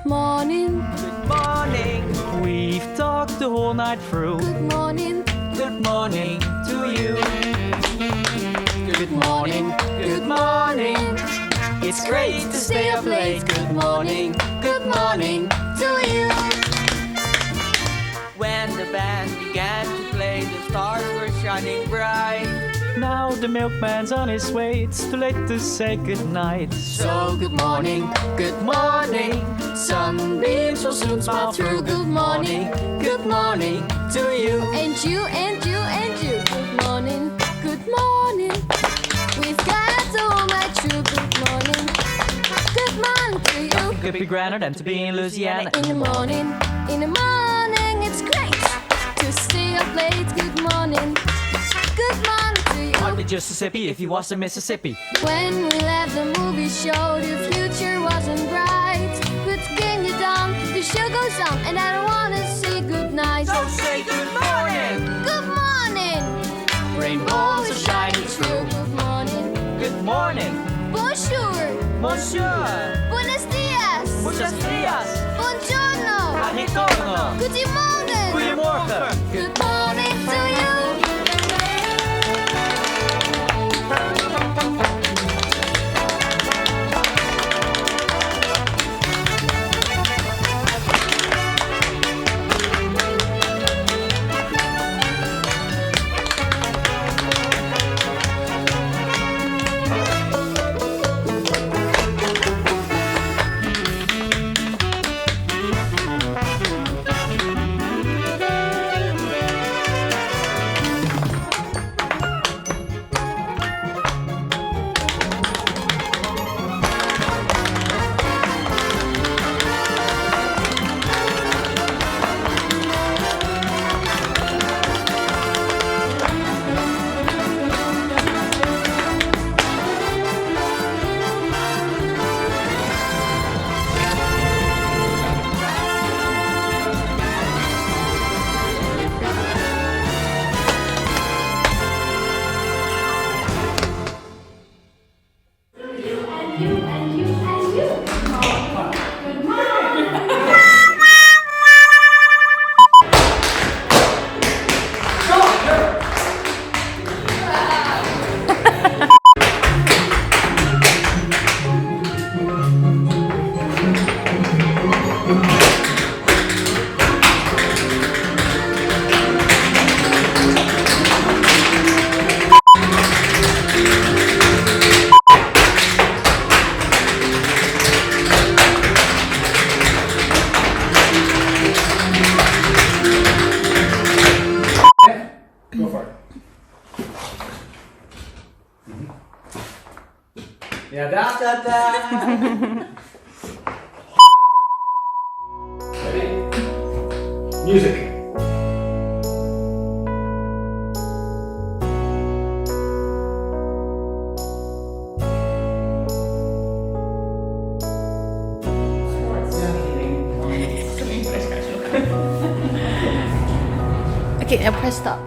morning. Good morning. We've talked the whole night through. Good morning. Good morning to you. Good morning. Good morning. It's great to stay up late. Good morning. Good morning to you. When the band began to play, the stars were shining bright. Now the milkman's on his way. It's too late to say goodnight. So good morning, good morning. Sunbeams will soon smile through. Good morning to you. And you, and you, and you. Good morning. Good morning. We've got the whole night through. Good morning. Good morning to you. Could be grander than to be in Louisiana. In the morning, it's great to stay up late. Good morning. Good morning to you. Might be just Mississippi if you was in Mississippi. When we left the movie show, the future wasn't bright. But can you down, the show goes on, and I don't wanna say goodnight. So say good morning. Good morning. Rainbows are shining through. Good morning. Good morning. Bonjour. Bonjour. Buenos dias. Muchos días. Buongiorno. Ritorno. Goedemorgen. Goedemorgen. Good morning to you. Yeah, da. Ready? Music. Okay, now press stop.